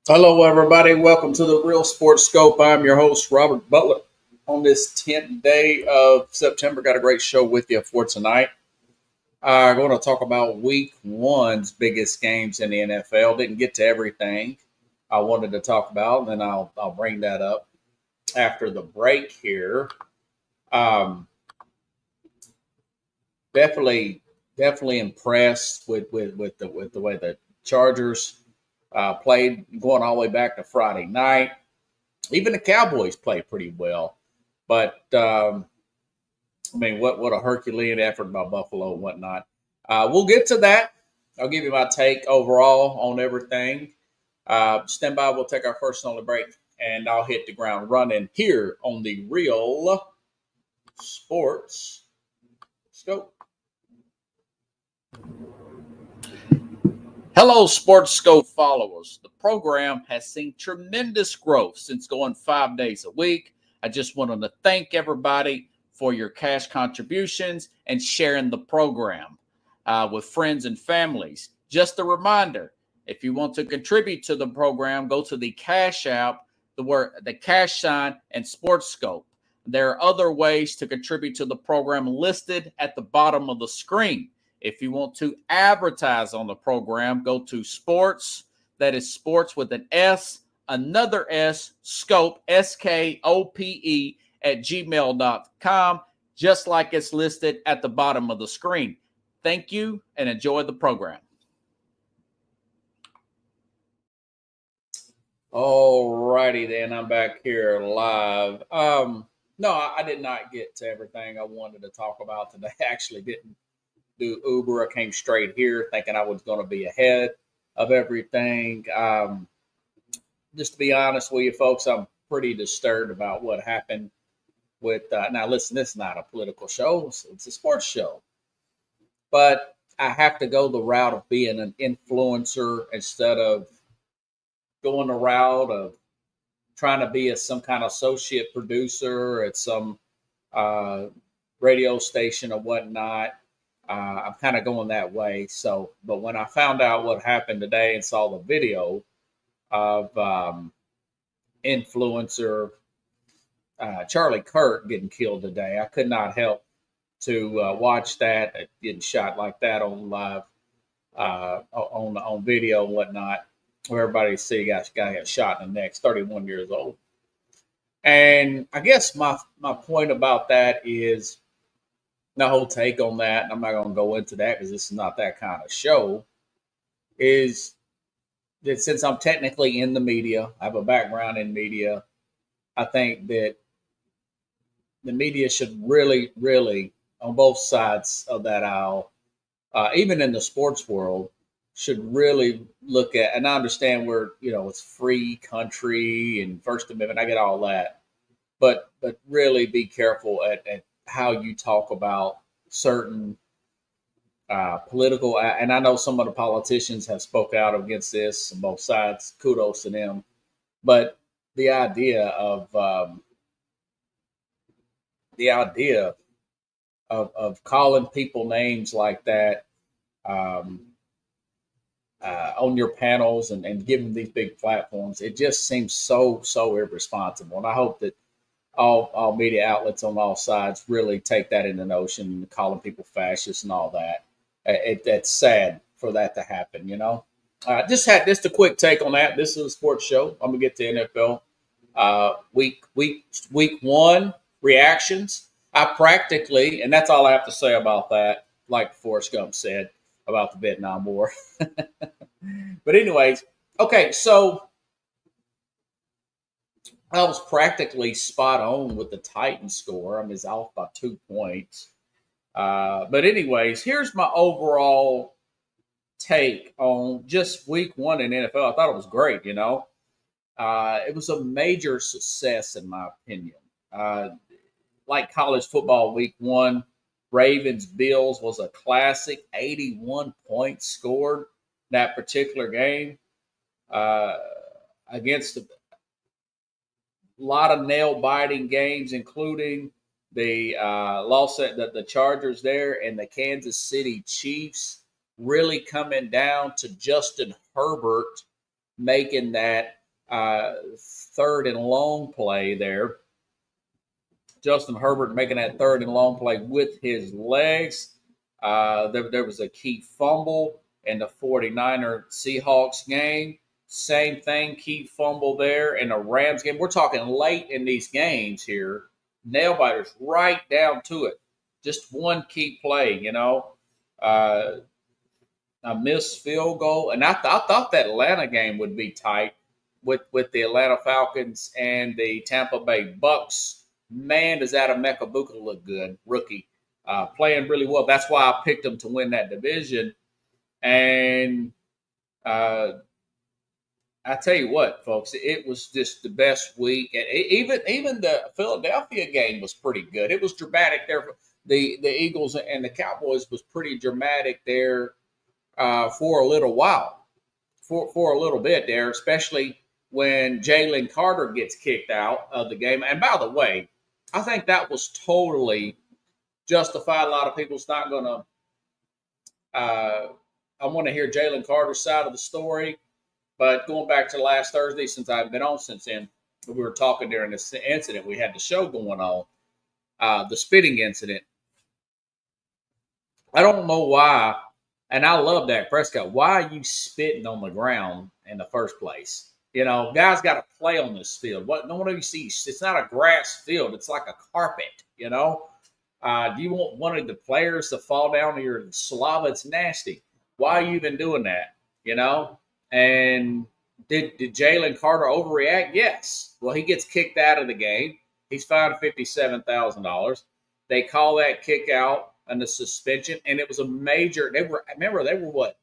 Hello, everybody. Welcome to the Real Sports Scope. I'm your host, Robert Butler. On this 10th day of September, got a great show with you for tonight. I'm going to talk about week one's biggest games in the NFL. Didn't get to everything I wanted to talk about, and then I'll bring that up after the break here. Um, definitely, definitely impressed with the way the Chargers played, going all the way back to Friday night. Even the Cowboys played pretty well. But I mean, what a Herculean effort by Buffalo and whatnot. We'll get to that. I'll give you my take overall on everything. Stand by. We'll take our first and only break, and I'll hit the ground running here on the Real Sports Scope. Hello, Sports Scope followers. The program has seen tremendous growth since going 5 days a week. I just wanted to thank everybody for your cash contributions and sharing the program with friends and families. Just a reminder, if you want to contribute to the program, go to the Cash App, the cash sign, and Sports Scope. There are other ways to contribute to the program listed at the bottom of the screen. If you want to advertise on the program, go to sports, that is sports with an S, another S, scope, SKOPE, at gmail.com, just like it's listed at the bottom of the screen. Thank you and enjoy the program. All righty then, I'm back here live. No, I did not get to everything I wanted to talk about today. I actually didn't do Uber. I came straight here thinking I was going to be ahead of everything. Just to be honest with you, folks, I'm pretty disturbed about what happened with. Now, listen, this is not a political show, it's a sports show. But I have to go the route of being an influencer instead of going the route of trying to be some kind of associate producer at some uh, radio station or whatnot. I'm kind of going that way. So, but when I found out what happened today and saw the video of influencer Charlie Kirk getting killed today, I could not help to watch that getting shot like that on live on video and whatnot, where everybody see guy got shot in the neck, 31 years old. And I guess my point about that is the whole take on that, and I'm not going to go into that because this is not that kind of show, is that since I'm technically in the media, I have a background in media, I think that the media should really, really, on both sides of that aisle, even in the sports world, should really look at, and I understand it's free country and First Amendment, I get all that, but really be careful at how you talk about certain political, and I know some of the politicians have spoke out against this on both sides. Kudos to them, but the idea of the idea of calling people names like that um, on your panels and giving these big platforms, it just seems so irresponsible. And I hope that all media outlets on all sides really take that into notion, calling people fascists and all that. That's sad for that to happen, you know. Just had just a quick take on that. This is a sports show. I'm gonna get to NFL week one reactions. I practically, and that's all I have to say about that. Like Forrest Gump said about the Vietnam War. But anyways, okay, so I was practically spot on with the Titans score. I was off by 2 points. But anyways, here's my overall take on just week one in NFL. I thought it was great. It was a major success in my opinion. Like college football week one, Ravens Bills was a classic. 81 points scored that particular game uh, against a lot of nail biting games, including the loss at the Chargers there and the Kansas City Chiefs, really coming down to Justin Herbert making that third and long play there. Justin Herbert making that third and long play with his legs. There was a key fumble in the 49er Seahawks game. Same thing, key fumble there in the Rams game. We're talking late in these games here. Nail biters right down to it. Just one key play, a missed field goal. And I thought that Atlanta game would be tight with the Atlanta Falcons and the Tampa Bay Bucks. Man, does Ademeka Buka look good, rookie. Playing really well. That's why I picked them to win that division. And I tell you what, folks, it was just the best week. And even the Philadelphia game was pretty good. It was dramatic there. The Eagles and the Cowboys was pretty dramatic there for a little while, for a little bit there, especially when Jalen Carter gets kicked out of the game. And by the way, I think that was totally justified. A lot of people's not going to. I want to hear Jalen Carter's side of the story. But going back to last Thursday, since I've been on since then, we were talking during this incident. We had the show going on, the spitting incident. I don't know why, and I love Dak Prescott. Why are you spitting on the ground in the first place? Guys got to play on this field. No one ever sees. It's not a grass field. It's like a carpet. Do you want one of the players to fall down to your saliva? It's nasty. Why are you even doing that? And did Jalen Carter overreact? Yes. Well, he gets kicked out of the game. He's fined $57,000. They call that kick out and the suspension, and it was a major. They were what,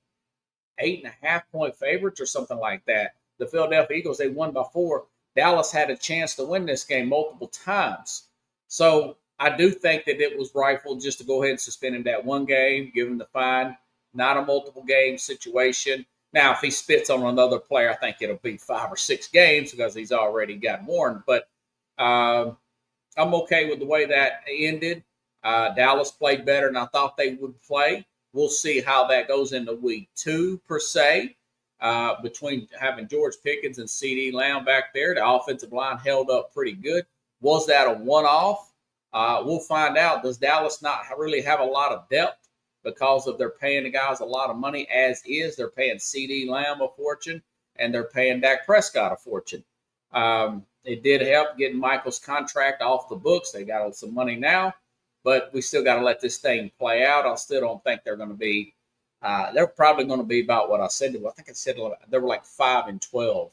8.5-point favorites or something like that. The Philadelphia Eagles, they won by 4. Dallas had a chance to win this game multiple times. So I do think that it was rightful just to go ahead and suspend him that one game, give him the fine, not a multiple game situation. Now, if he spits on another player, I think it'll be 5 or 6 games because he's already got warned. But I'm okay with the way that ended. Dallas played better than I thought they would play. We'll see how that goes into week 2, per se. Between having George Pickens and CeeDee Lamb back there, the offensive line held up pretty good. Was that a one-off? We'll find out. Does Dallas not really have a lot of depth? Because of they're paying the guys a lot of money as is. They're paying CeeDee Lamb a fortune, and they're paying Dak Prescott a fortune. It did help getting Michael's contract off the books. They got some money now, but we still got to let this thing play out. I still don't think they're going to be they're probably going to be about what I said. I think I said they were like 5-12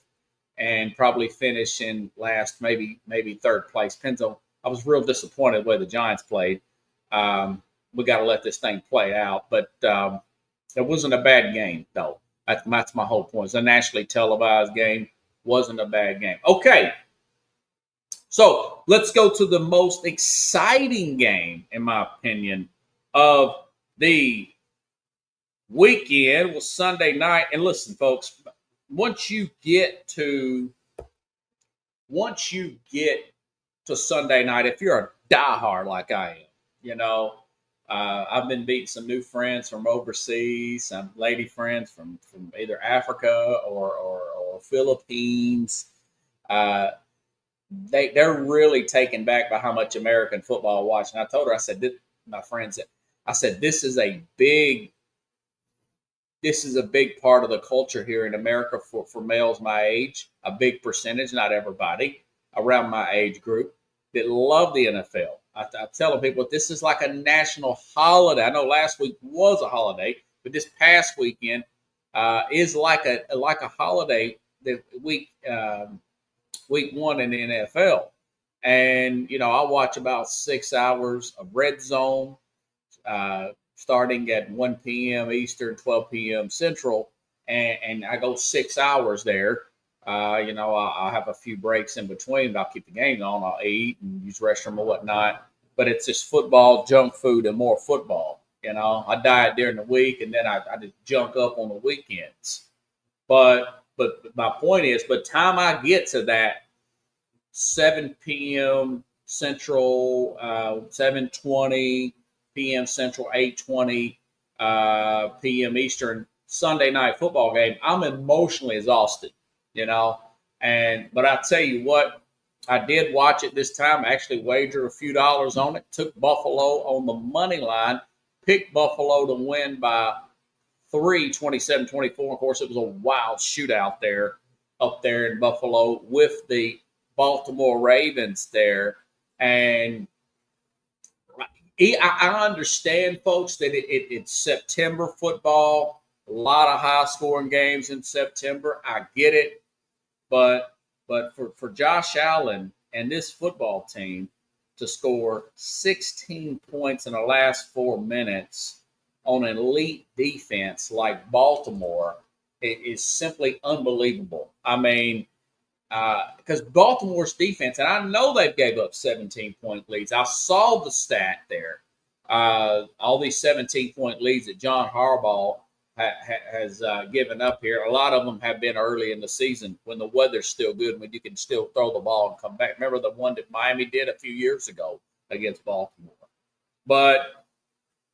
and probably finish in last, maybe third place. Depends on. I was real disappointed the way the Giants played. We got to let this thing play out. But it wasn't a bad game, though. That's my whole point. It's a nationally televised game. Wasn't a bad game. Okay. So let's go to the most exciting game, in my opinion, of the weekend was Sunday night. And listen, folks, once you get to Sunday night, if you're a diehard like I am, I've been meeting some new friends from overseas, some lady friends from either Africa or Philippines. They're really taken back by how much American football I watch. And I told her, I said, my friends, I said, this is a big part of the culture here in America for males my age, a big percentage, not everybody, around my age group that love the NFL. I'm telling people this is like a national holiday. I know last week was a holiday, but this past weekend is like a holiday. The week 1 in the NFL, and I watch about 6 hours of Red Zone, starting at 1 p.m. Eastern, 12 p.m. Central, and I go 6 hours there. I'll have a few breaks in between, but I'll keep the game on. I'll eat and use the restroom or whatnot. But it's just football, junk food, and more football. I diet during the week, and then I just junk up on the weekends. But my point is, by the time I get to that 7 p.m. Central, 7:20 p.m. Central, 8:20 p.m. Eastern Sunday night football game, I'm emotionally exhausted. you know. But I tell you what, I did watch it this time. I actually wagered a few dollars on it. Took Buffalo on the money line. Picked Buffalo to win by 3, 27-24. Of course, it was a wild shootout there up there in Buffalo with the Baltimore Ravens there. And I understand, folks, that it's September football, a lot of high scoring games in September. I get it. But for Josh Allen and this football team to score 16 points in the last 4 minutes on an elite defense like Baltimore is simply unbelievable. I mean, because Baltimore's defense, and I know they've gave up 17-point leads. I saw the stat there. All these 17-point leads that John Harbaugh has given up here. A lot of them have been early in the season when the weather's still good, when you can still throw the ball and come back. Remember the one that Miami did a few years ago against Baltimore. But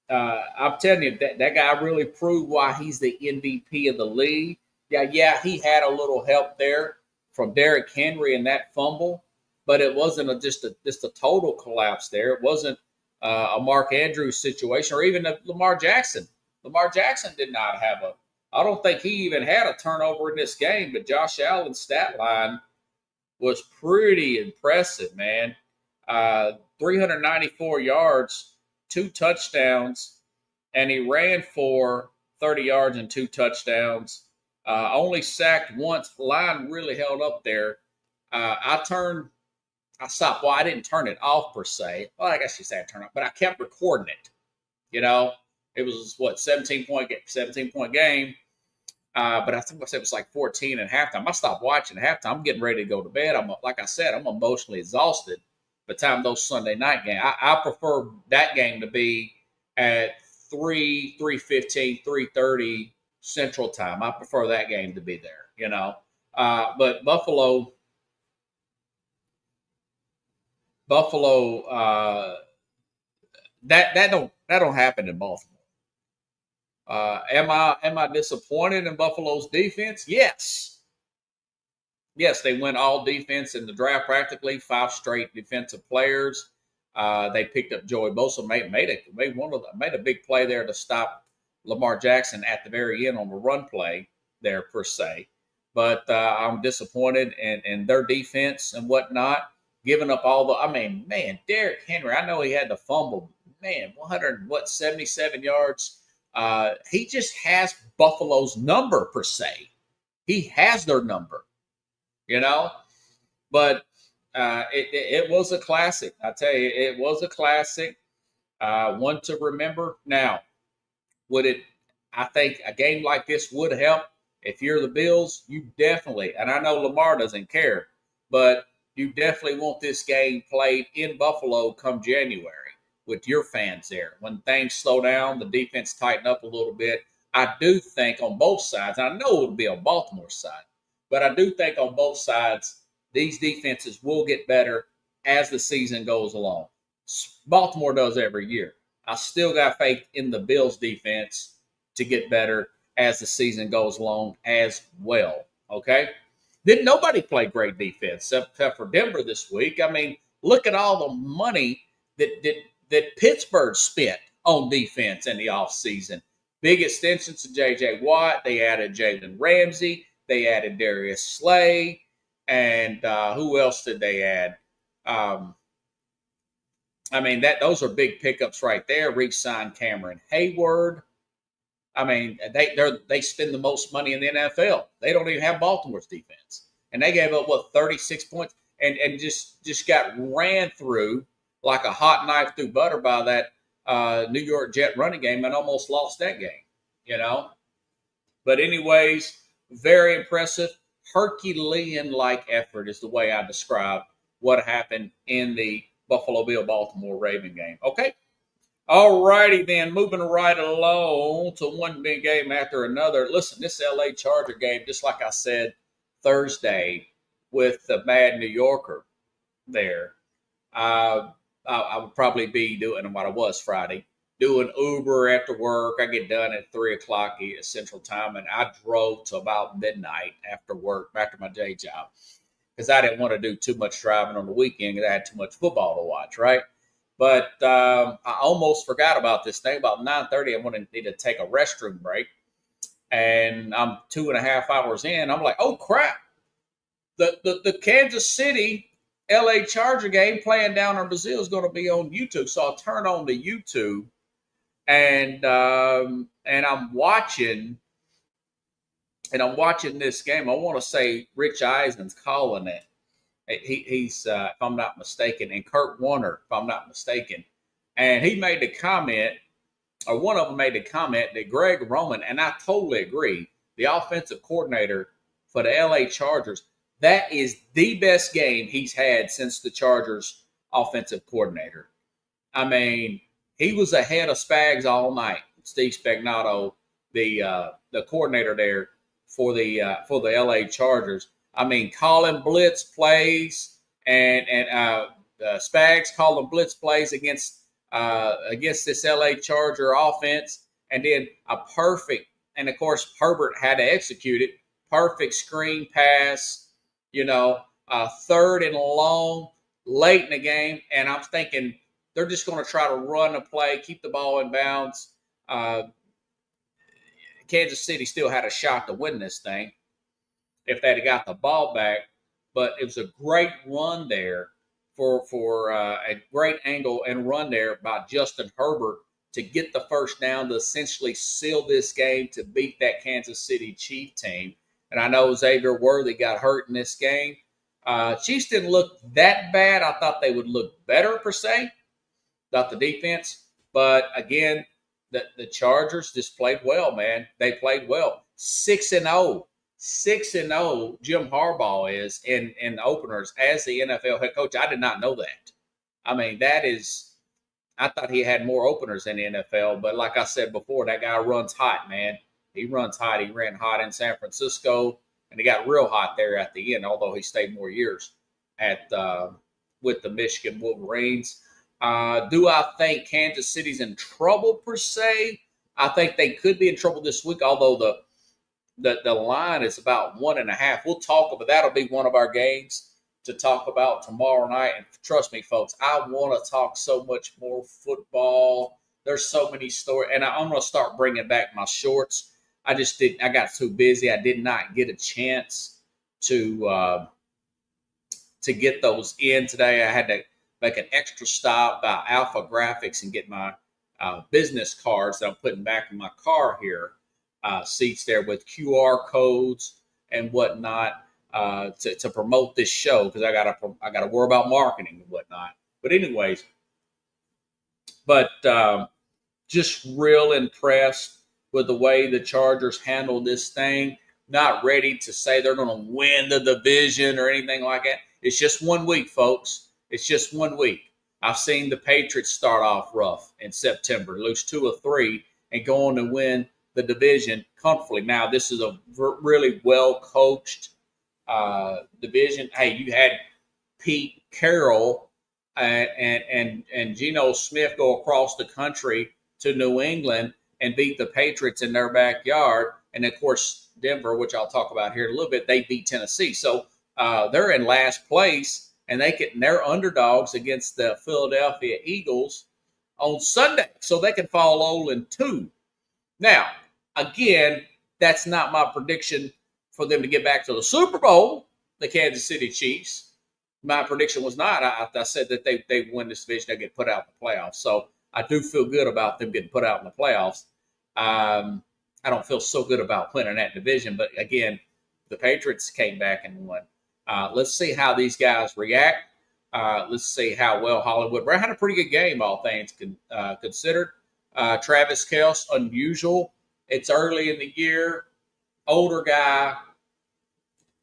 I'm telling you, that guy really proved why he's the MVP of the league. Yeah, he had a little help there from Derrick Henry in that fumble, but it wasn't just a total collapse there. It wasn't a Mark Andrews situation or even a Lamar Jackson. Lamar Jackson did not have I don't think he even had a turnover in this game, but Josh Allen's stat line was pretty impressive, man. 394 yards, 2 touchdowns, and he ran for 30 yards and 2 touchdowns. Only sacked once. The line really held up there. I stopped. Well, I didn't turn it off per se. Well, I guess you say I turned it off, but I kept recording it. You know, it was 17-point game. But I think I said it was like 14 at halftime. I stopped watching at halftime. I'm getting ready to go to bed. Like I said, I'm emotionally exhausted by the time those Sunday night games. I prefer that game to be at 3:15, 3:30 Central Time. I prefer that game to be there, you know. But Buffalo, that don't happen in Baltimore. Am I disappointed in Buffalo's defense? Yes. Yes, they went all defense in the draft practically, 5 straight defensive players. They picked up Joey Bosa, made a big play there to stop Lamar Jackson at the very end on the run play there per se. But I'm disappointed in their defense and whatnot, giving up Derrick Henry. I know he had the fumble, 77 yards. He just has Buffalo's number per se. He has their number, you know. But it was a classic. I tell you, it was a classic. One to remember. Now, I think a game like this would help. If you're the Bills, you definitely, and I know Lamar doesn't care, but you definitely want this game played in Buffalo come January with your fans there. When things slow down, the defense tighten up a little bit. I do think on both sides, I know it'll be on Baltimore's side, but I do think on both sides, these defenses will get better as the season goes along. Baltimore does every year. I still got faith in the Bills defense to get better as the season goes along as well. Okay? Didn't nobody play great defense except for Denver this week. I mean, look at all the money that Pittsburgh spent on defense in the offseason. Big extensions to J.J. Watt. They added Jalen Ramsey. They added Darius Slay. And who else did they add? Those are big pickups right there. Re-signed Cameron Hayward. I mean, they spend the most money in the NFL. They don't even have Baltimore's defense, and they gave up 36 points, and just got ran through like a hot knife through butter by that New York Jet running game, and almost lost that game. You know, but anyways, very impressive, Herculean-like effort is the way I describe what happened in the Buffalo Bill Baltimore Raven game. Okay. All righty then, moving right along to one big game after another. Listen, this LA Charger game, just like I said Thursday with the Mad New Yorker there, I would probably be doing what I was Friday, doing Uber after work. I get done at 3 o'clock Central Time, and I drove to about midnight after work, after my day job, because I didn't want to do too much driving on the weekend because I had too much football to watch, right? But I almost forgot about this thing. About 9:30, I wanted to need to take a restroom break, and I'm 2.5 hours in. I'm like, oh crap! The Kansas City LA Charger game playing down in Brazil is going to be on YouTube. So I turn on the YouTube, and I'm watching this game. I want to say Rich Eisen's calling it. He's if I'm not mistaken, and Kurt Warner, if I'm not mistaken, and he made the comment, or one of them made the comment that Greg Roman, and I totally agree, the offensive coordinator for the LA Chargers, that is the best game he's had since the Chargers offensive coordinator. I mean, he was ahead of Spags all night. Steve Spagnuolo, the coordinator there for the LA Chargers. I mean, calling blitz plays and Spags calling blitz plays against this LA Charger offense, and then a perfect, and of course Herbert had to execute it. Perfect screen pass, third and long late in the game, and I'm thinking they're just going to try to run a play, keep the ball in bounds. Kansas City still had a shot to win this thing if they'd have got the ball back, but it was a great run there for a great angle and run there by Justin Herbert to get the first down to essentially seal this game to beat that Kansas City Chief team. And I know Xavier Worthy got hurt in this game. Chiefs didn't look that bad. I thought they would look better, per se. Thought the defense. But, again, the Chargers just played well, man. They played well. 6-0. 6-0 Jim Harbaugh is in the openers as the NFL head coach. I did not know that. I mean, I thought he had more openers in the NFL. But like I said before, that guy runs hot, man. He runs hot. He ran hot in San Francisco, and he got real hot there at the end, although he stayed more years with the Michigan Wolverines. Do I think Kansas City's in trouble, per se? I think they could be in trouble this week, although the line is about 1.5. We'll talk about that'll be one of our games to talk about tomorrow night. And trust me, folks, I want to talk so much more football. There's so many stories, and I'm going to start bringing back my shorts. I got too busy. I did not get a chance to get those in today. I had to make an extra stop by Alpha Graphics and get my business cards that I'm putting back in my car here. Seats there with QR codes and whatnot to promote this show, because I gotta worry about marketing and whatnot. But anyways, just real impressed with the way the Chargers handled this thing. Not ready to say they're going to win the division or anything like that. It's just 1 week, folks. It's just 1 week. I've seen the Patriots start off rough in September, lose 2 or 3, and go on to win the division comfortably. Now, this is a really well-coached division. Hey, you had Pete Carroll and Geno Smith go across the country to New England and beat the Patriots in their backyard. And, of course, Denver, which I'll talk about here in a little bit, they beat Tennessee. So they're in last place, and they're underdogs against the Philadelphia Eagles on Sunday. So they can fall 0-2. Now, again, that's not my prediction for them to get back to the Super Bowl, the Kansas City Chiefs. My prediction was not. I said that they win this division, they get put out in the playoffs. So I do feel good about them getting put out in the playoffs. I don't feel so good about winning that division. But, again, the Patriots came back and won. Let's see how these guys react. Let's see how well Hollywood Brown had a pretty good game, all things considered. Travis Kelce, unusual. It's early in the year. Older guy.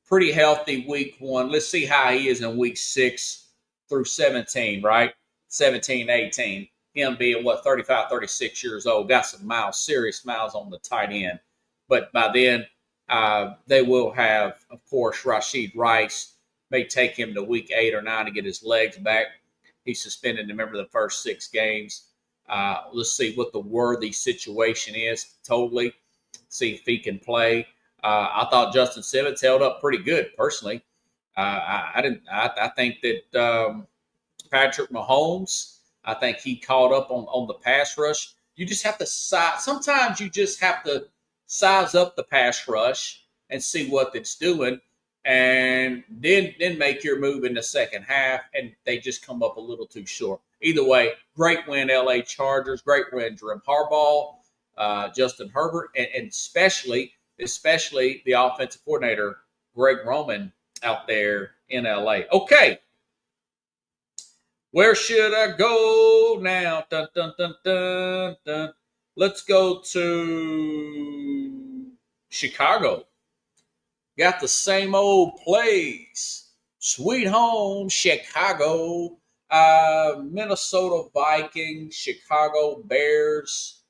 Pretty healthy week 1. Let's see how he is in week 6 through 17, right? 17, 18. Him being, 35, 36 years old. Got some serious miles on the tight end. But by then, they will have, of course, Rashid Rice. May take him to week 8 or 9 to get his legs back. He's suspended, remember, the first 6 games. Let's see what the Worthy situation is totally. See if he can play. I thought Justin Simmons held up pretty good personally. I didn't. I think that Patrick Mahomes. I think he caught up on the pass rush. You just have to size. Sometimes you just have to size up the pass rush and see what it's doing, and then make your move in the second half. And they just come up a little too short. Either way, great win, LA Chargers. Great win, Jim Harbaugh, Justin Herbert, and especially the offensive coordinator Greg Roman out there in LA. Okay. Where should I go now? Dun, dun, dun, dun, dun. Let's go to Chicago. Got the same old plays. Sweet home, Chicago. Minnesota Vikings, Chicago Bears.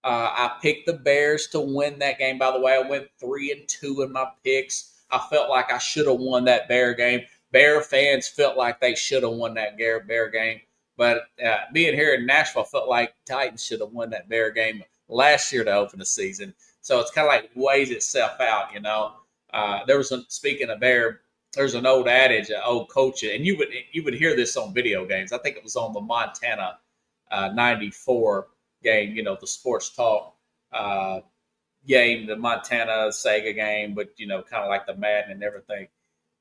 I picked the Bears to win that game. By the way, I went 3-2 in my picks. I felt like I should have won that Bear game. Bear fans felt like they should have won that Bear game. But being here in Nashville, I felt like Titans should have won that Bear game last year to open the season. So it's kind of like weighs itself out, you know. Speaking of Bear, there's an old adage, an old coach, and you would hear this on video games. I think it was on the Montana 94 game, you know, the sports talk game, the Montana Sega game, but, you know, kind of like the Madden and everything.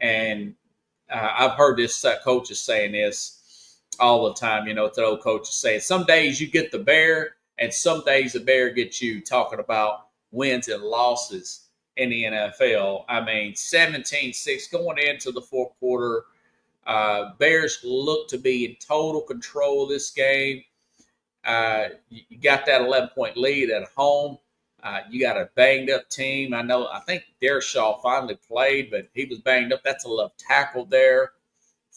And I've heard this coaches saying this all the time. You know, it's an old coach saying some days you get the Bear, and some days the Bear gets you talking about wins and losses in the NFL. I mean, 17-6 going into the fourth quarter. Bears look to be in total control of this game. You got that 11-point lead at home. You got a banged-up team. I think Dershaw finally played, but he was banged up. That's a left tackle there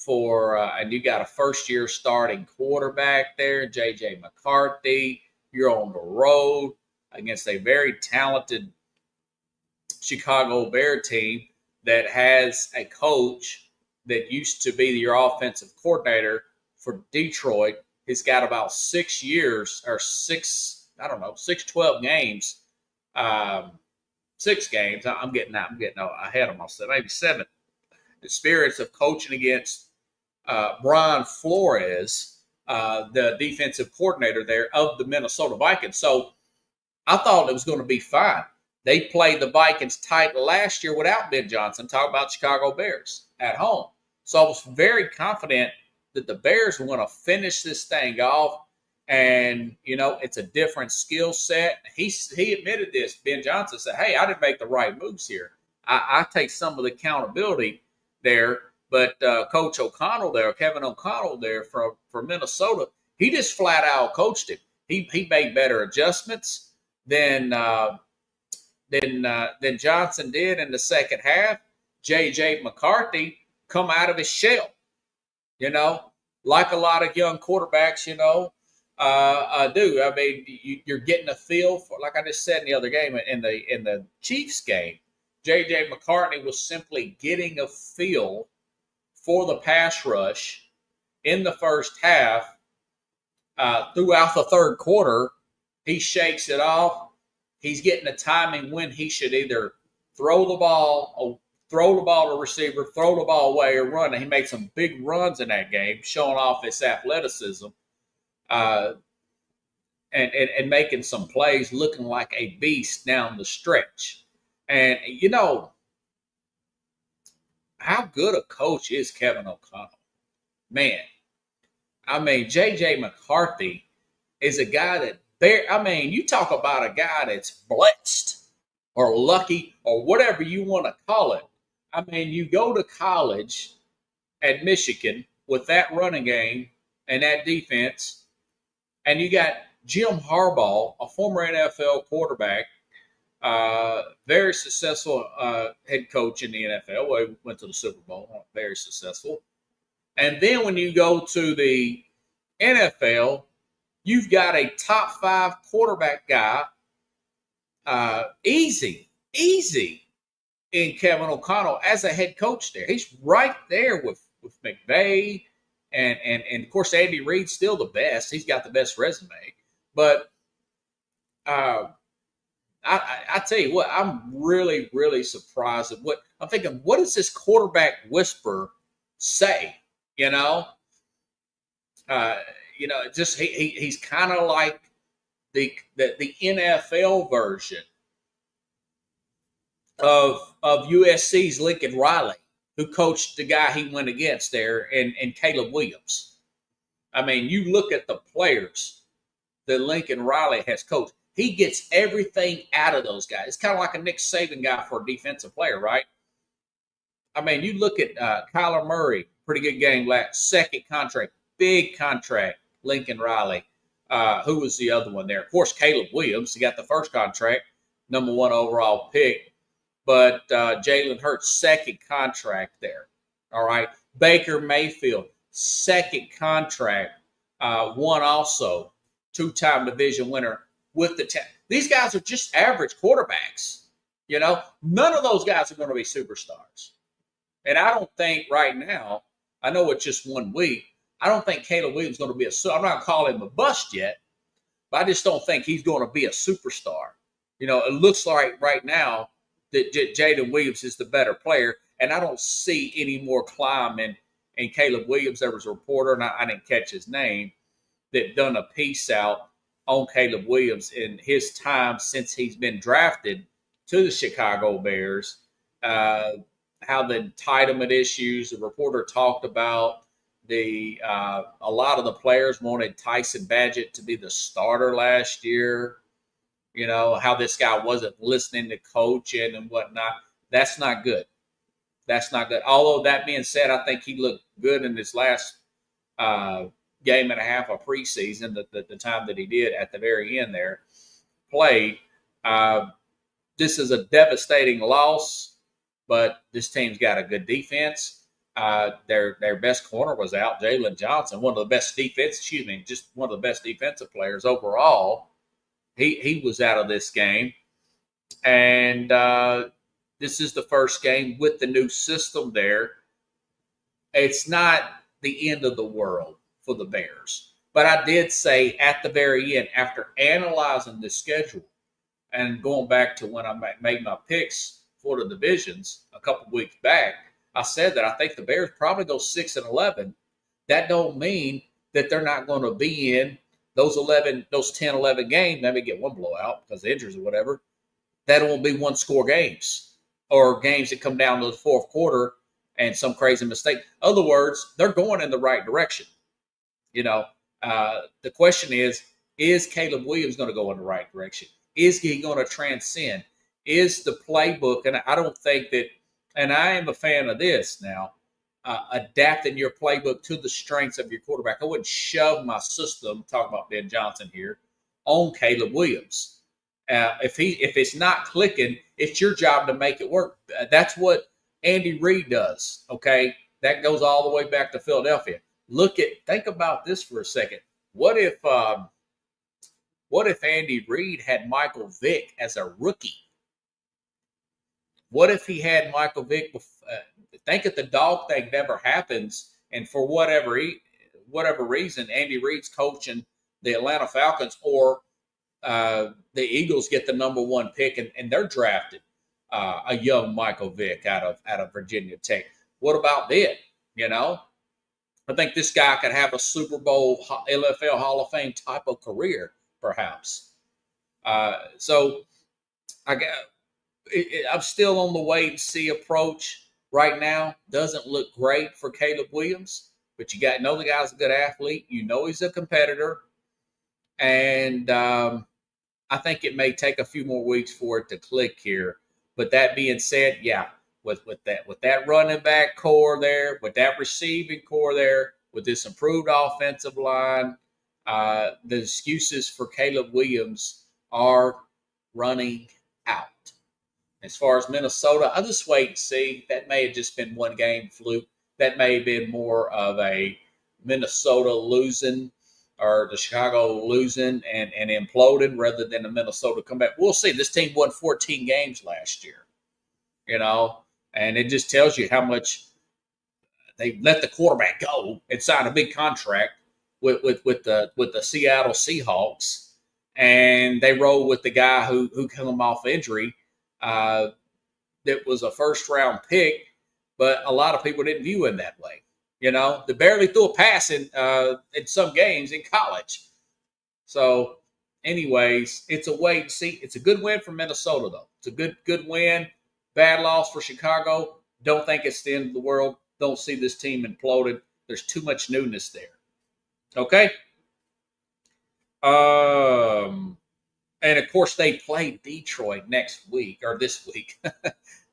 and you got a first-year starting quarterback there, J.J. McCarthy. You're on the road against a very talented Chicago Bear team that has a coach that used to be your offensive coordinator for Detroit. He's got about 6 years or 12 games. 6 games. I'm getting ahead of myself. Maybe 7. Experience of coaching against Brian Flores, the defensive coordinator there of the Minnesota Vikings. So I thought it was going to be fine. They played the Vikings tight last year without Ben Johnson. Talk about Chicago Bears at home. So I was very confident that the Bears were going to finish this thing off. And, you know, it's a different skill set. He admitted this. Ben Johnson said, hey, I didn't make the right moves here. I take some of the accountability there. But Coach O'Connell there, Kevin O'Connell there from Minnesota, he just flat out coached him. He made better adjustments than Johnson did in the second half. J.J. McCarthy come out of his shell, you know, like a lot of young quarterbacks, you know, do. I mean, you're getting a feel for, like I just said in the other game, in the Chiefs game, J.J. McCarthy was simply getting a feel for the pass rush in the first half. Throughout the third quarter, he shakes it off. He's getting the timing when he should either throw the ball to receiver, throw the ball away, or run. And he made some big runs in that game, showing off his athleticism. And making some plays, looking like a beast down the stretch. And, you know, how good a coach is Kevin O'Connell? Man, I mean, J.J. McCarthy is a guy that, you talk about a guy that's blessed or lucky or whatever you want to call it. I mean, you go to college at Michigan with that running game and that defense, and you got Jim Harbaugh, a former NFL quarterback, very successful head coach in the NFL. Well, he went to the Super Bowl, very successful. And then when you go to the NFL, you've got a top 5 quarterback guy, easy in Kevin O'Connell as a head coach there. He's right there with McVay and of course Andy Reid's still the best. He's got the best resume. But I tell you what, I'm really, really surprised at what I'm thinking. What does this quarterback whisper say? You know, uh, just he's kind of like the NFL version of USC's Lincoln Riley, who coached the guy he went against there, and Caleb Williams. I mean, you look at the players that Lincoln Riley has coached. He gets everything out of those guys. It's kind of like a Nick Saban guy for a defensive player, right? I mean, you look at Kyler Murray, pretty good game last, second contract, big contract, Lincoln Riley. Who was the other one there? Of course, Caleb Williams. He got the first contract, number 1 overall pick. But Jalen Hurts, second contract there. All right. Baker Mayfield, second contract, one also, 2-time division winner with the These guys are just average quarterbacks. None of those guys are going to be superstars. And I don't think right now, I know it's just 1 week, I don't think Caleb Williams is going to be I'm not calling him a bust yet, but I just don't think he's going to be a superstar. It looks like right now that Jaden Williams is the better player, and I don't see any more climb in Caleb Williams. There was a reporter, and I didn't catch his name, that done a piece out on Caleb Williams in his time since he's been drafted to the Chicago Bears, how the entitlement issues, the reporter talked about a lot of the players wanted Tyson Badgett to be the starter last year. How this guy wasn't listening to coaching and whatnot. That's not good. That's not good. Although that being said, I think he looked good in his last game and a half of preseason, the time that he did at the very end there, played. This is a devastating loss, but this team's got a good defense. Their best corner was out, Jalen Johnson, one of the best just one of the best defensive players overall. He was out of this game. And this is the first game with the new system there. It's not the end of the world for the Bears. But I did say at the very end, after analyzing the schedule and going back to when I made my picks for the divisions a couple weeks back, I said that I think the Bears probably go 6-11. That don't mean that they're not going to be in those 10, 11 games. Maybe get one blowout because of injuries or whatever. That won't be 1-score games or games that come down to the fourth quarter and some crazy mistake. In other words, they're going in the right direction. The question is Caleb Williams going to go in the right direction? Is he going to transcend? Is the playbook, and I don't think that, and I am a fan of this now, adapting your playbook to the strengths of your quarterback. I wouldn't shove my system, talking about Ben Johnson here, on Caleb Williams. If it's not clicking, it's your job to make it work. That's what Andy Reid does. Okay, that goes all the way back to Philadelphia. Think about this for a second. What if Andy Reid had Michael Vick as a rookie? What if he had Michael Vick? Think if the dog thing never happens, and for whatever reason, Andy Reid's coaching the Atlanta Falcons, or the Eagles get the number 1 pick, and they're drafted a young Michael Vick out of Virginia Tech. What about then? I think this guy could have a Super Bowl, NFL Hall of Fame type of career, perhaps. So I'm still on the wait and see approach right now. Doesn't look great for Caleb Williams, but you got to know the guy's a good athlete. He's a competitor. And I think it may take a few more weeks for it to click here. But that being said, yeah, with that running back core there, with that receiving core there, with this improved offensive line, the excuses for Caleb Williams are running out. As far as Minnesota, I'll just wait and see. That may have just been one game fluke. That may have been more of a Minnesota losing or the Chicago losing and imploding rather than the Minnesota comeback. We'll see. This team won 14 games last year, and it just tells you how much they let the quarterback go and sign a big contract with the Seattle Seahawks. and they rolled with the guy who came off injury. That was a first round pick, but a lot of people didn't view him that way. They barely threw a pass in some games in college. So, anyways, it's a wait and see. It's a good win for Minnesota, though. It's a good win. Bad loss for Chicago. Don't think it's the end of the world. Don't see this team imploded. There's too much newness there. Okay? And of course, they play Detroit next week or this week.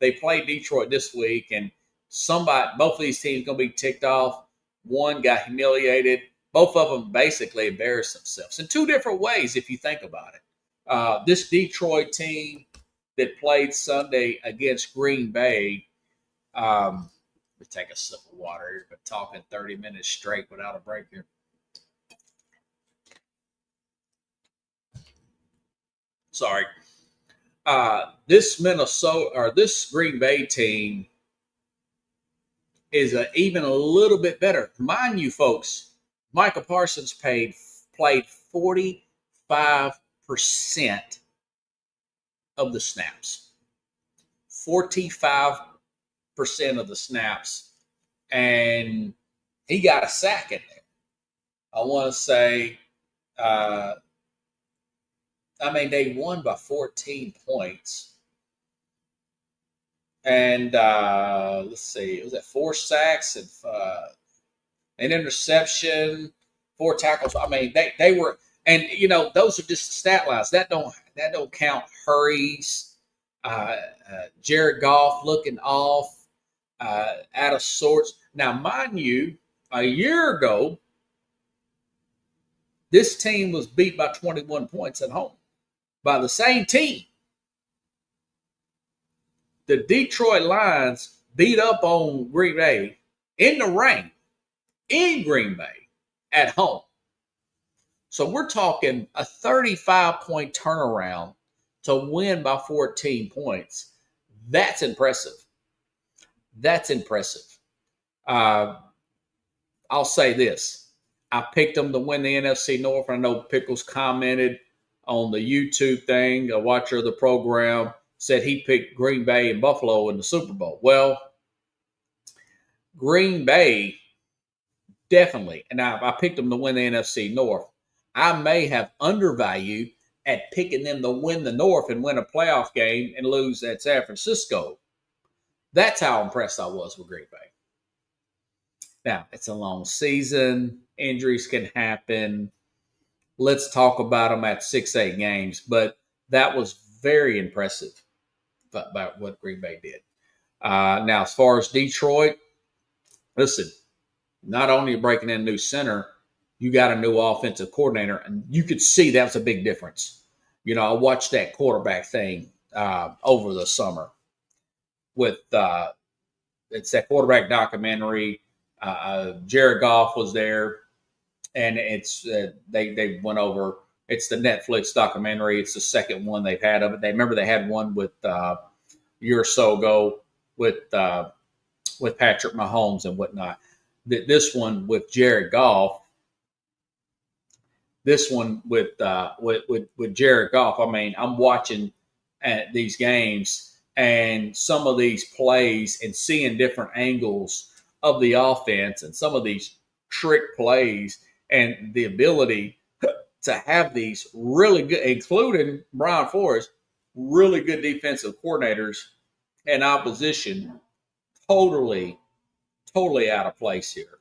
They play Detroit this week, and both of these teams going to be ticked off. One got humiliated. Both of them basically embarrassed themselves in two different ways, if you think about it. This Detroit team that played Sunday against Green Bay. Let me take a sip of water here. Been talking 30 minutes straight without a break here. Sorry. This Green Bay team is even a little bit better. Mind you, folks, Micah Parsons played 45% of the snaps. 45% of the snaps. And he got a sack in there. I want to say, they won by 14 points. And let's see, was that 4 sacks and an interception, 4 tackles? They were, and those are just stat lines. That don't count hurries. Jared Goff looking off, out of sorts. Now, mind you, a year ago, this team was beat by 21 points at home by the same team. The Detroit Lions beat up on Green Bay in the rain in Green Bay at home. So we're talking a 35-point turnaround to win by 14 points. That's impressive. That's impressive. I'll say this. I picked them to win the NFC North. I know Pickles commented on the YouTube thing, a watcher of the program, said he picked Green Bay and Buffalo in the Super Bowl. Well, Green Bay definitely, and I picked them to win the NFC North. I may have undervalued at picking them to win the North and win a playoff game and lose at San Francisco. That's how impressed I was with Green Bay. Now, it's a long season. Injuries can happen. Let's talk about them at 6-8 games. But that was very impressive about what Green Bay did. Now, as far as Detroit, listen, not only are you breaking in a new center, you got a new offensive coordinator, and you could see that was a big difference. I watched that quarterback thing over the summer with it's that quarterback documentary. Jared Goff was there, and it's they went over. It's the Netflix documentary. It's the second one they've had of it. They had one with a year or so ago with Patrick Mahomes and whatnot. This one with Jared Goff. This one with Jared Goff. I'm watching at these games and some of these plays and seeing different angles of the offense and some of these trick plays and the ability to have these really good, including Brian Flores, really good defensive coordinators and opposition, totally out of place here.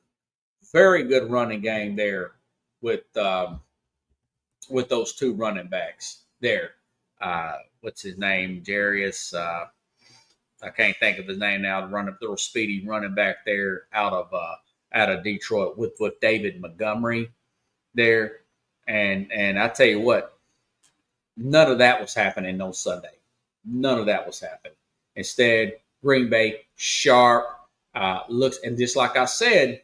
Very good running game there with those two running backs there. What's his name? Jarius. I can't think of his name now. The little speedy running back there out of Detroit with David Montgomery there. And I tell you what, none of that was happening on Sunday. None of that was happening. Instead, Green Bay sharp looks, and just like I said,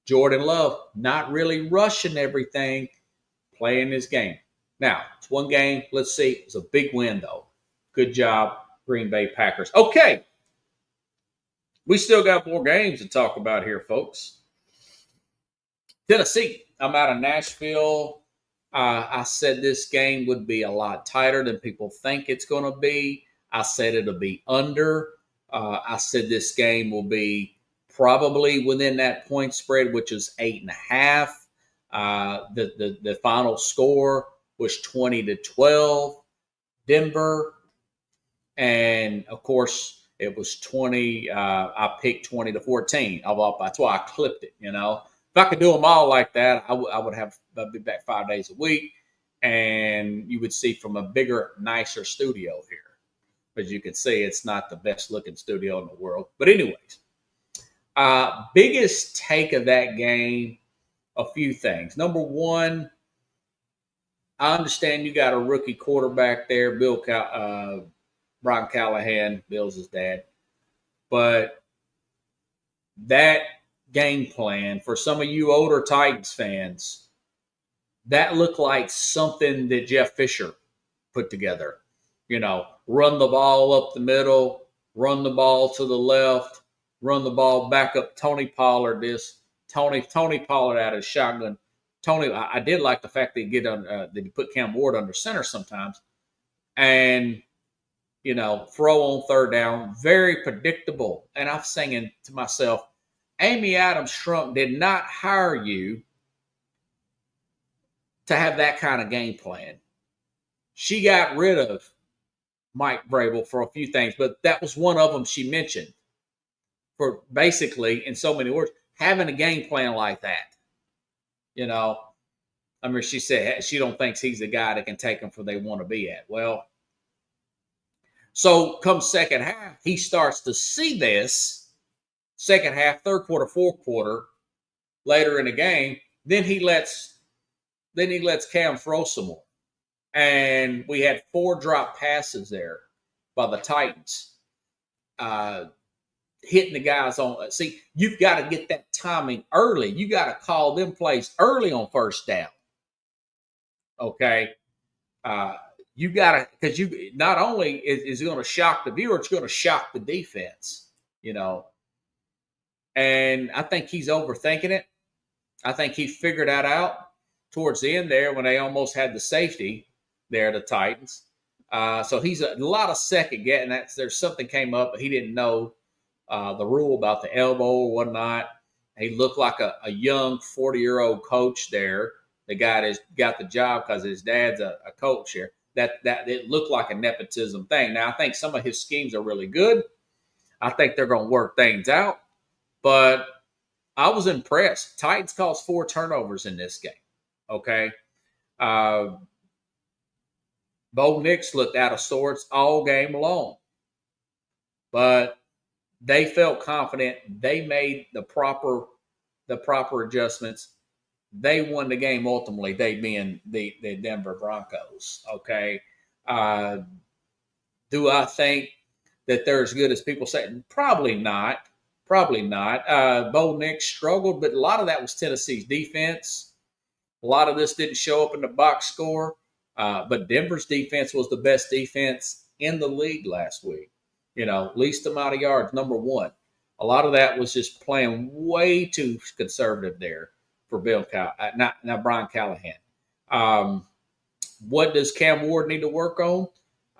Jordan Love not really rushing everything, playing this game. Now, it's one game. Let's see. It's a big win, though. Good job, Green Bay Packers. Okay. We still got more games to talk about here, folks. Tennessee. I'm out of Nashville. I said this game would be a lot tighter than people think it's going to be. I said it'll be under. I said this game will be probably within that point spread, which is 8.5. The final score was 20-12, Denver, and of course it was 20. I picked 20-14. That's why I clipped it. If I could do them all like that, I would have I'd be back 5 days a week, and you would see from a bigger, nicer studio here. As you can see, it's not the best looking studio in the world. But anyways, biggest take of that game, a few things. Number one, I understand you got a rookie quarterback there, Brian Callahan, Bill's his dad. But that game plan, for some of you older Titans fans, that looked like something that Jeff Fisher put together. Run the ball up the middle, run the ball to the left, run the ball back up. Tony Pollard Pollard out of shotgun. I did like the fact that he put Cam Ward under center sometimes, and throw on third down, very predictable. And I'm saying to myself, Amy Adams Strunk did not hire you to have that kind of game plan. She got rid of Mike Vrabel for a few things, but that was one of them she mentioned. For basically, in so many words, having a game plan like that. She said she don't think he's the guy that can take them where they want to be at. Well, so come second half, he starts to see this second half, third quarter, fourth quarter, later in the game. Then he lets Cam throw some more. And we had 4 drop passes there by the Titans, hitting the guys on. See, you've got to get that timing early. You got to call them plays early on first down. Okay, you got to, because you not only is it going to shock the viewer, it's going to shock the defense. And I think he's overthinking it. I think he figured that out towards the end there when they almost had the safety there, the Titans. So he's a lot of second guessing. There's something came up, but he didn't know the rule about the elbow or whatnot. He looked like a young 40-year-old coach there. The guy that got the job because his dad's a coach here. That it looked like a nepotism thing. Now, I think some of his schemes are really good. I think they're going to work things out. But I was impressed. Titans caused 4 turnovers in this game. Okay. Bo Nix looked out of sorts all game long. But they felt confident. They made the proper adjustments. They won the game ultimately, they being the Denver Broncos. Okay. Do I think that they're as good as people say? Probably not. Bo Nix struggled, but a lot of that was Tennessee's defense. A lot of this didn't show up in the box score. But Denver's defense was the best defense in the league last week. Least amount of yards, number 1. A lot of that was just playing way too conservative there for not Brian Callahan. What does Cam Ward need to work on?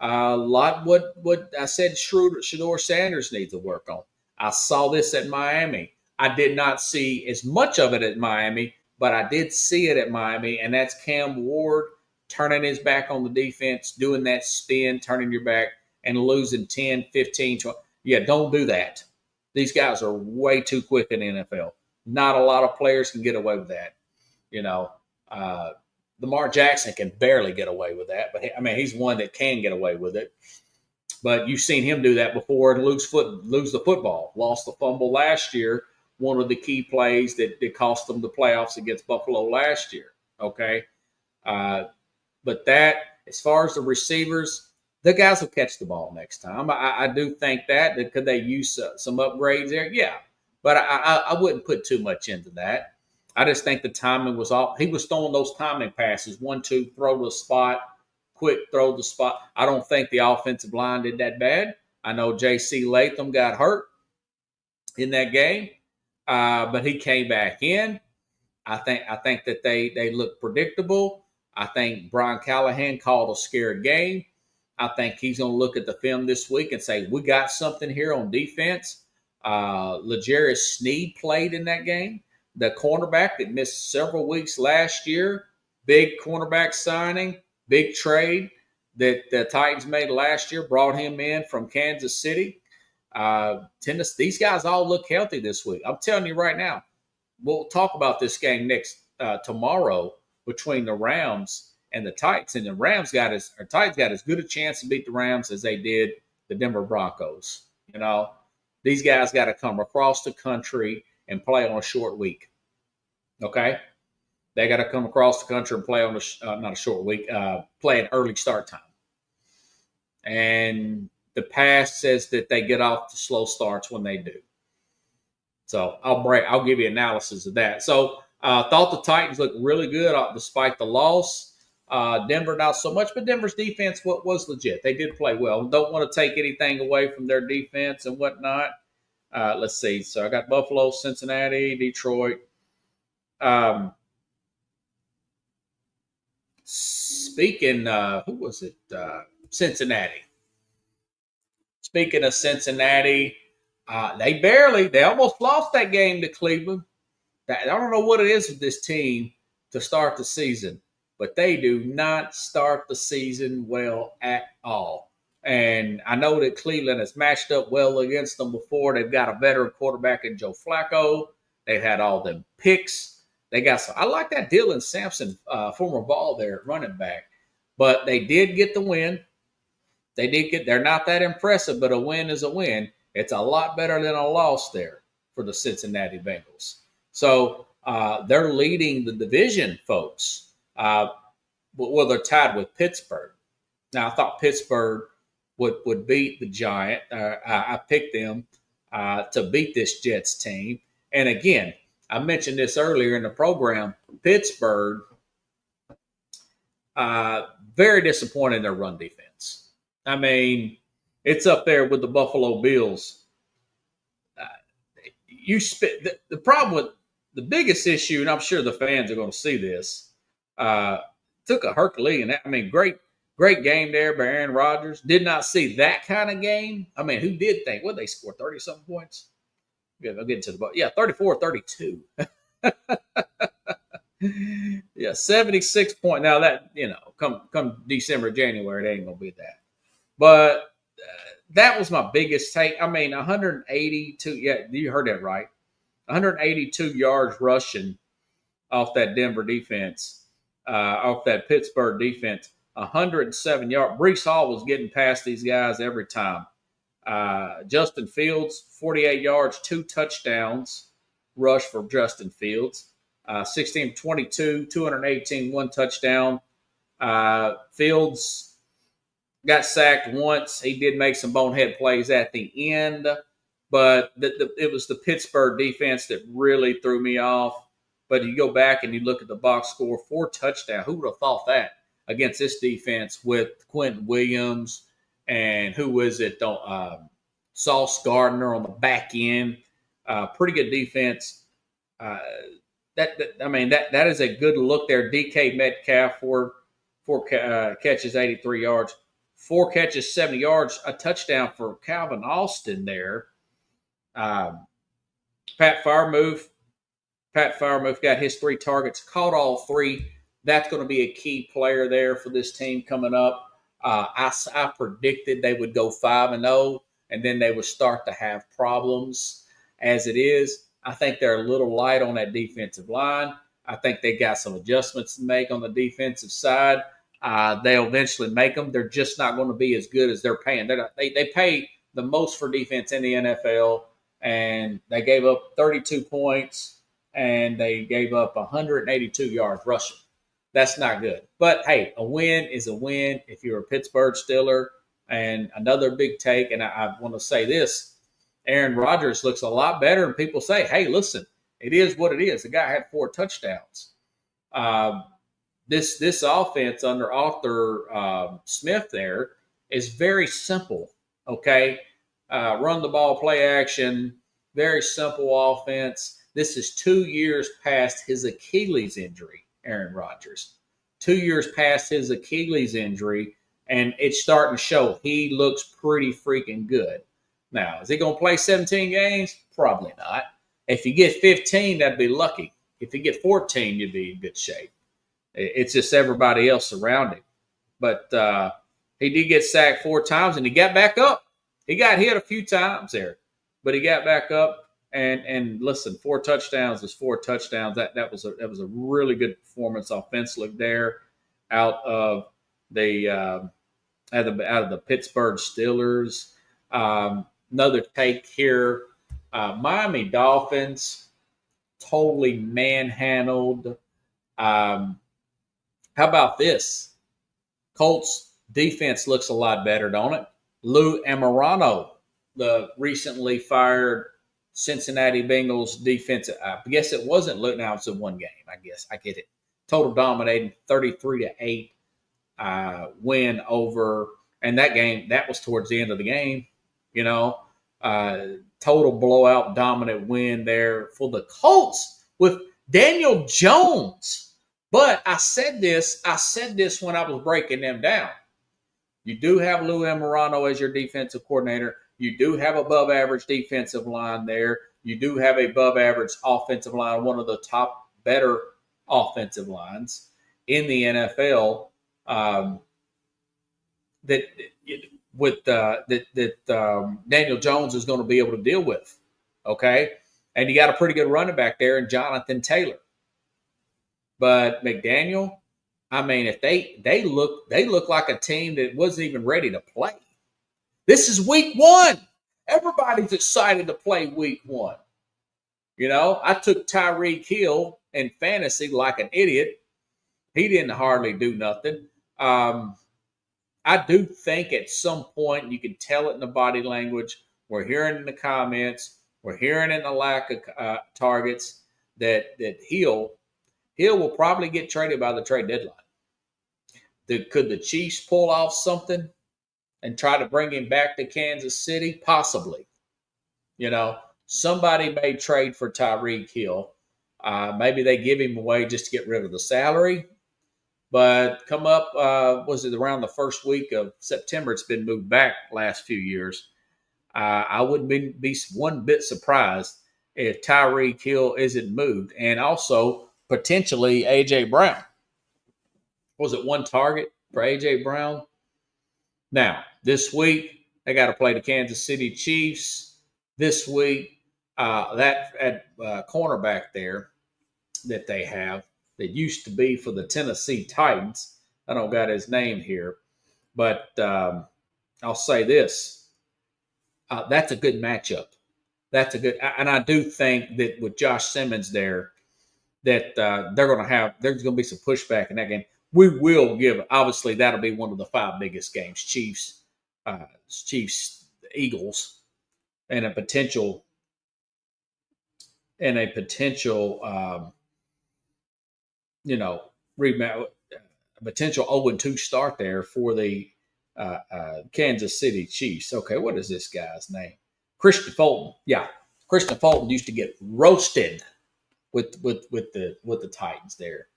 A lot what I said Shedeur Sanders needs to work on. I saw this at Miami. I did not see as much of it at Miami, but I did see it at Miami, and that's Cam Ward turning his back on the defense, doing that spin, turning your back, and losing 10, 15, 12. Yeah, don't do that. These guys are way too quick in the NFL. Not a lot of players can get away with that. Lamar Jackson can barely get away with that, but he's one that can get away with it. But you've seen him do that before and lose the football. Lost the fumble last year, one of the key plays that cost them the playoffs against Buffalo last year. Okay, but that, as far as the receivers, the guys will catch the ball next time. I do think that could they use some upgrades there? Yeah, but I wouldn't put too much into that. I just think the timing was off. He was throwing those timing passes, 1-2, throw to the spot, quick throw to the spot. I don't think the offensive line did that bad. I know J.C. Latham got hurt in that game, but he came back in. I think that they look predictable. I think Brian Callahan called a scared game. I think he's going to look at the film this week and say, we got something here on defense. L'Jarius Sneed played in that game. The cornerback that missed several weeks last year, big cornerback signing, big trade that the Titans made last year, brought him in from Kansas City. Tennessee, these guys all look healthy this week. I'm telling you right now, we'll talk about this game tomorrow between the Rams and the Titans. And the Titans got as good a chance to beat the Rams as they did the Denver Broncos. You know, these guys got to come across the country and play on a short week. Okay, they got to come across the country and play on not a short week, play an early start time. And the past says that they get off the slow starts when they do. So I'll give you analysis of that. So thought the Titans looked really good despite the loss. Denver not so much, but Denver's defense was legit. They did play well. Don't want to take anything away from their defense and whatnot. Let's see. So I got Buffalo, Cincinnati, Detroit. Speaking, who was it? Cincinnati. Speaking of Cincinnati, they almost lost that game to Cleveland. I don't know what it is with this team to start the season, but they do not start the season well at all. And I know that Cleveland has matched up well against them before. They've got a veteran quarterback in Joe Flacco. They've had all them picks. I like that Dylan Sampson, former Vol there at running back. But they did get the win. They're not that impressive, but a win is a win. It's a lot better than a loss there for the Cincinnati Bengals. So they're leading the division, folks. Well, they're tied with Pittsburgh. Now, I thought Pittsburgh would beat the Giant. I picked them to beat this Jets team. And again, I mentioned this earlier in the program. Pittsburgh, very disappointed in their run defense. I mean, it's up there with the Buffalo Bills. The problem with the biggest issue, and I'm sure the fans are going to see this, took a Herculean. I mean, great game there by Aaron Rodgers. Did not see that kind of game. I mean, who did think? What, they scored 30-something points? Yeah, I'll get into the – yeah, 34-32. Yeah, 76 point. Now that, come December, January, it ain't going to be that. But that was my biggest take. I mean, 182. Yeah, you heard that right. 182 yards rushing off that Denver defense, off that Pittsburgh defense. 107 yards. Breece Hall was getting past these guys every time. Justin Fields, 48 yards, 2 touchdowns rush for Justin Fields. 16-22, 218, 1 touchdown. Fields got sacked once. He did make some bonehead plays at the end, but it was the Pittsburgh defense that really threw me off. But you go back and you look at the box score, 4 touchdowns. Who would have thought that against this defense with Quentin Williams and who was it? Sauce Gardner on the back end. Pretty good defense. That is a good look there. DK Metcalf, four catches, 83 yards. 4 catches, 70 yards, a touchdown for Calvin Austin there. Pat Freiermuth got his 3 targets, caught all 3. That's going to be a key player there for this team coming up. I predicted they would go 5-0, and then they would start to have problems. As it is, I think they're a little light on that defensive line. I think they got some adjustments to make on the defensive side. They'll eventually make them. They're just not going to be as good as they're paying. They pay the most for defense in the NFL, and they gave up 32 points, and they gave up 182 yards rushing. That's not good. But, hey, a win is a win if you're a Pittsburgh Steeler. And another big take, and I want to say this, Aaron Rodgers looks a lot better, and people say, hey, listen, it is what it is. The guy had 4 touchdowns. This offense under Arthur Smith there is very simple, okay? Run the ball, play action, very simple offense. This is 2 years past his Achilles injury, Aaron Rodgers. 2 years past his Achilles injury, and it's starting to show. He looks pretty freaking good. Now, is he going to play 17 games? Probably not. If you get 15, that'd be lucky. If you get 14, you'd be in good shape. It's just everybody else around him. But he did get sacked 4 times, and he got back up. He got hit a few times there, but he got back up. And listen, 4 touchdowns is 4 touchdowns. That was a really good performance offensively there, out of the Pittsburgh Steelers. Another take here: Miami Dolphins totally manhandled. How about this? Colts defense looks a lot better, don't it? Lou Anarumo, the recently fired Cincinnati Bengals defensive. I guess it wasn't Lou. Now it's a 1 game. I guess I get it. Total dominating 33-8 win over, and that was towards the end of the game. Total blowout dominant win there for the Colts with Daniel Jones. But I said this when I was breaking them down. You do have Lou Anarumo as your defensive coordinator. You do have above average defensive line there. You do have a above average offensive line, one of the top better offensive lines in the NFL. Daniel Jones is going to be able to deal with. Okay, and you got a pretty good running back there in Jonathan Taylor. But McDaniel, I mean, if they look like a team that wasn't even ready to play. This is week 1. Everybody's excited to play week 1. I took Tyreek Hill in fantasy like an idiot. He didn't hardly do nothing. I do think at some point, you can tell it in the body language. We're hearing in the comments. We're hearing in the lack of targets that Hill will probably get traded by the trade deadline. Could the Chiefs pull off something and try to bring him back to Kansas City? Possibly. Somebody may trade for Tyreek Hill. Maybe they give him away just to get rid of the salary. But come up, was it around the first week of September? It's been moved back last few years. I wouldn't be one bit surprised if Tyreek Hill isn't moved. And also, potentially, A.J. Brown. Was it 1 target for A.J. Brown? Now, this week, they got to play the Kansas City Chiefs. This week, that cornerback there that they have that used to be for the Tennessee Titans. I don't got his name here. But I'll say this. That's a good matchup. That's a good – and I do think that with Josh Simmons there, that there's going to be some pushback in that game. We will give, obviously, that'll be one of the 5 biggest games, Chiefs, Eagles, and a potential potential 0-2 start there for the Kansas City Chiefs. Okay, what is this guy's name? Christian Fulton. Yeah, Christian Fulton used to get roasted with the Titans there.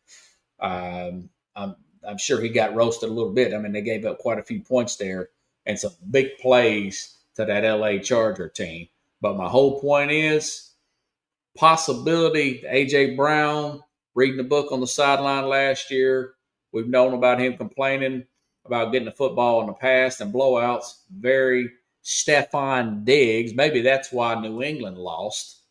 I'm sure he got roasted a little bit. I mean, they gave up quite a few points there and some big plays to that LA Charger team. But my whole point is possibility, A.J. Brown, reading the book on the sideline last year. We've known about him complaining about getting the football in the past and blowouts. Very Stefon Diggs. Maybe that's why New England lost,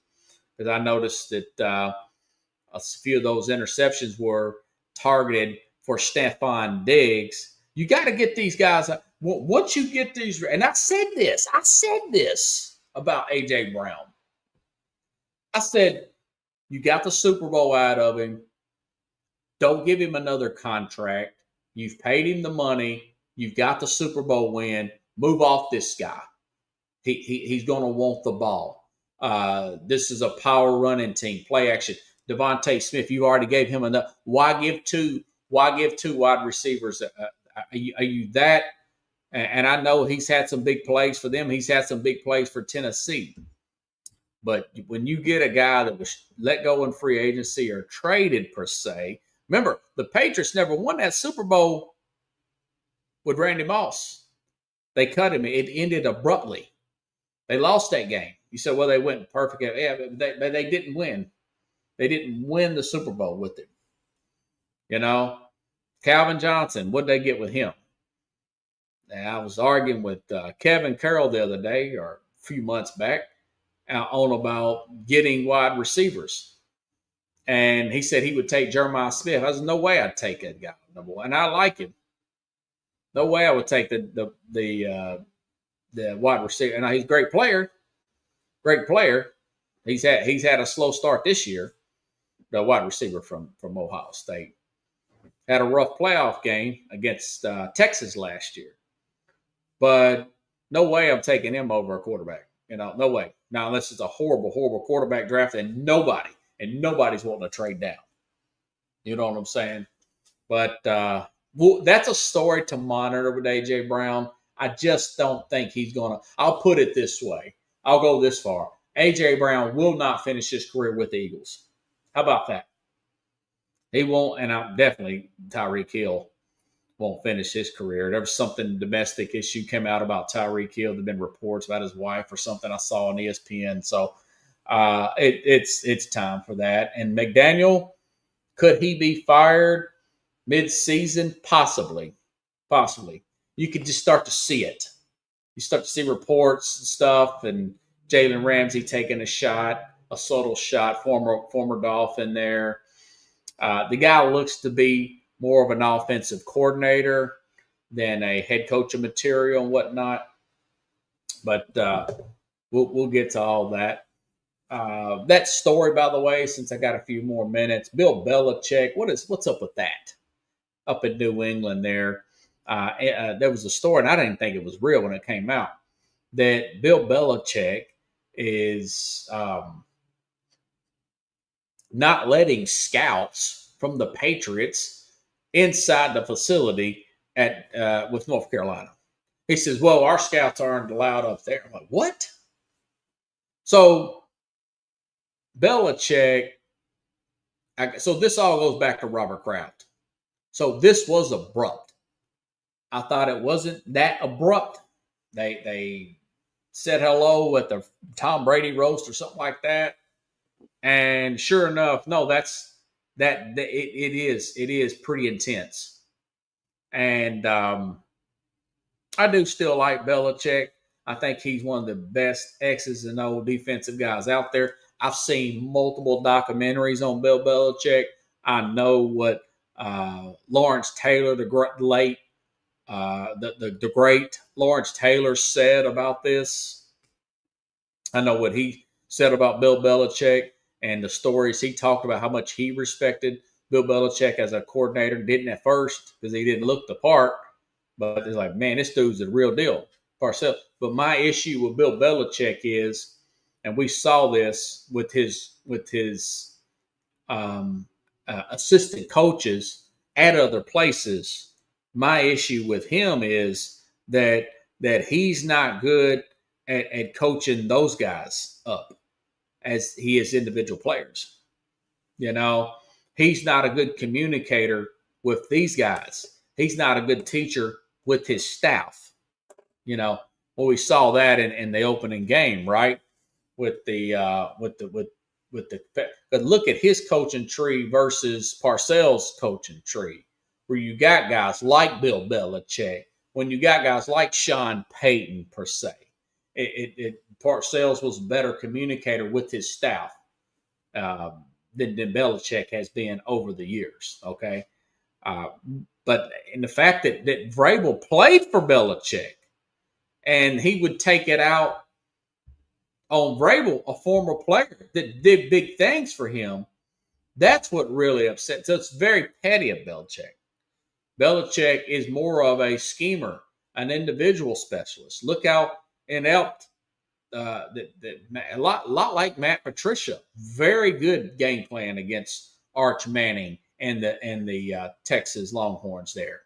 because I noticed that a few of those interceptions were targeted for Stefon Diggs. You got to get these guys. Once you get these, and I said this about A.J. Brown. I said, you got the Super Bowl out of him. Don't give him another contract. You've paid him the money. You've got the Super Bowl win. Move off this guy. He's going to want the ball. This is a power running team. Play action. Devontae Smith, you already gave him enough. Why give two wide receivers? Are you that? And I know he's had some big plays for them. He's had some big plays for Tennessee. But when you get a guy that was let go in free agency or traded per se, Remember, the Patriots never won that Super Bowl with Randy Moss. They cut him. It ended abruptly. They lost that game. You said, well, they went perfect. Yeah, but they didn't win. They didn't win the Super Bowl with him. You know, Calvin Johnson, what did they get with him? And I was arguing with Kevin Carroll the other day or a few months back on about getting wide receivers. And he said he would take Jeremiah Smith. I said, no way I'd take that guy, number one. And I like him. No way I would take the wide receiver. And he's a great player. Great player. He's had a slow start this year. The wide receiver from Ohio State had a rough playoff game against Texas last year. But no way I'm taking him over a quarterback. No way. Now, unless it's a horrible, horrible quarterback draft and nobody's wanting to trade down. You know what I'm saying? But that's a story to monitor with A.J. Brown. I just don't think he's going to. I'll put it this way. I'll go this far. A.J. Brown will not finish his career with the Eagles. How about that? He won't, and I'm definitely Tyreek Hill won't finish his career. There was something domestic issue came out about Tyreek Hill. There've been reports about his wife or something I saw on ESPN. So it's time for that. And McDaniel, could he be fired mid-season? Possibly. You could just start to see it. You start to see reports and stuff, and Jalen Ramsey taking a shot, a subtle shot, former Dolphin there. The guy looks to be more of an offensive coordinator than a head coach of material and whatnot. But we'll get to all that. That story, by the way, since I got a few more minutes, Bill Belichick, what's up with that? Up in New England there. There was a story, and I didn't think it was real when it came out, that Bill Belichick is not letting scouts from the Patriots inside the facility with North Carolina. He says, well, our scouts aren't allowed up there. I'm like, what? So Belichick, so this all goes back to Robert Kraft. So this was abrupt. I thought it wasn't that abrupt. They said hello at the Tom Brady roast or something like that. And sure enough, no, it is pretty intense. And I do still like Belichick. I think he's one of the best X's and O defensive guys out there. I've seen multiple documentaries on Bill Belichick. I know what Lawrence Taylor, the great Lawrence Taylor said about this. I know what he said about Bill Belichick and the stories he talked about, how much he respected Bill Belichick as a coordinator. Didn't at first because he didn't look the part, but it's like, man, this dude's the real deal. Parcells. But my issue with Bill Belichick is, and we saw this with his assistant coaches at other places. My issue with him is that he's not good at coaching those guys up as he is individual players. He's not a good communicator with these guys. He's not a good teacher with his staff. Well, we saw that in the opening game, right? But look at his coaching tree versus Parcells' coaching tree, where you got guys like Bill Belichick, when you got guys like Sean Payton per se. Parcells was a better communicator with his staff than Belichick has been over the years. Okay, but in the fact that Vrabel played for Belichick, and he would take it out on Vrabel, a former player that did big things for him, that's what really upset. So it's very petty of Belichick. Belichick is more of a schemer, an individual specialist. Look how inept, a lot like Matt Patricia. Very good game plan against Arch Manning and the Texas Longhorns there.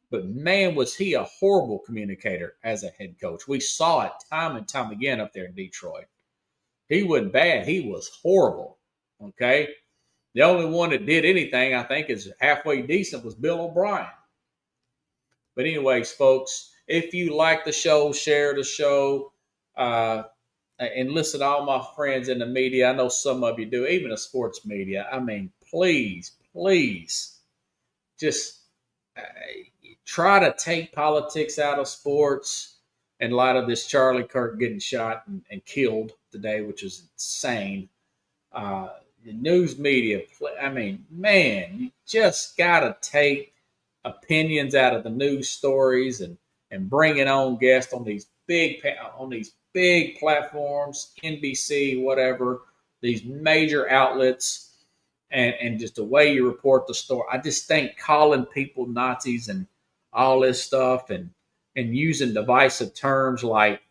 But man, was he a horrible communicator as a head coach. We saw it time and time again up there in Detroit. He wasn't bad. He was horrible. Okay. The only one that did anything, I think, is halfway decent was Bill O'Brien. But anyways, folks, if you like the show, share the show, and listen to all my friends in the media. I know some of you do, even the sports media. I mean, please, please, just try to take politics out of sports in light of this Charlie Kirk getting shot and killed today, which is insane. The news media, I mean, man, you just got to take opinions out of the news stories and bring it on guests on these big platforms, NBC, whatever, these major outlets, and just the way you report the story. I just think calling people Nazis and all this stuff and using divisive terms like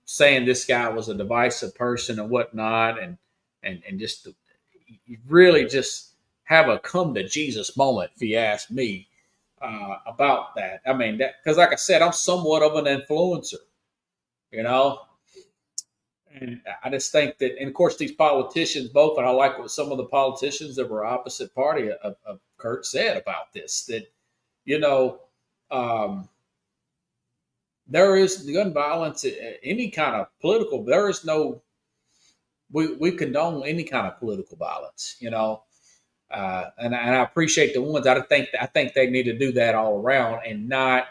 saying this guy was a divisive person and whatnot, and just you really just have a come to Jesus moment, if you ask me, about that. I mean, that because like I said, I'm somewhat of an influencer, you know, and I just think that, and of course, these politicians both, and I like what some of the politicians that were opposite party of Kurt said about this, that, you know, there is gun violence, any kind of political, there is no, we condone any kind of political violence, you know. And I appreciate the ones. I think they need to do that all around and not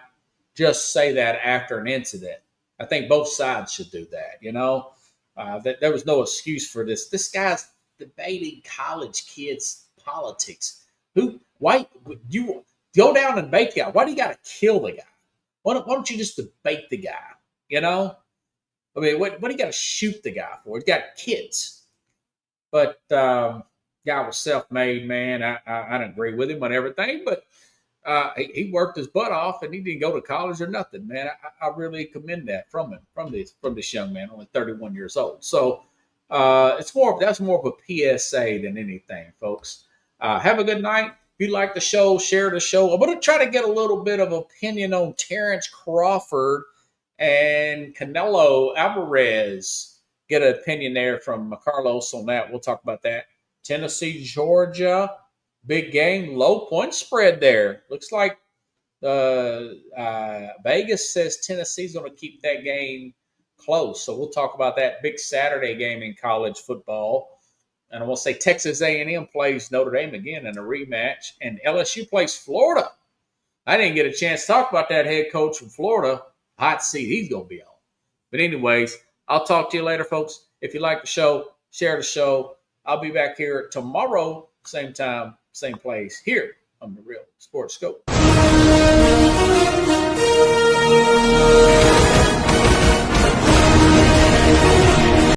just say that after an incident. I think both sides should do that. You know, that there was no excuse for this. This guy's debating college kids' politics. Why you go down and debate the guy? Why do you got to kill the guy? Why don't you just debate the guy? You know, I mean, what do you got to shoot the guy for? He's got kids, but. Guy was self-made, man. I don't agree with him on everything, but he worked his butt off and he didn't go to college or nothing, man. I really commend that from him, from this young man, only 31 years old. So that's more of a PSA than anything, folks. Have a good night. If you like the show, share the show. I'm going to try to get a little bit of opinion on Terrence Crawford and Canelo Alvarez. Get an opinion there from Carlos on that. We'll talk about that. Tennessee, Georgia, big game, low point spread there. Looks like Vegas says Tennessee's going to keep that game close. So we'll talk about that big Saturday game in college football. And I will say Texas A&M plays Notre Dame again in a rematch, and LSU plays Florida. I didn't get a chance to talk about that head coach from Florida. Hot seat he's going to be on. But anyways, I'll talk to you later, folks. If you like the show, share the show. I'll be back here tomorrow, same time, same place, here on the Real Sports Scope.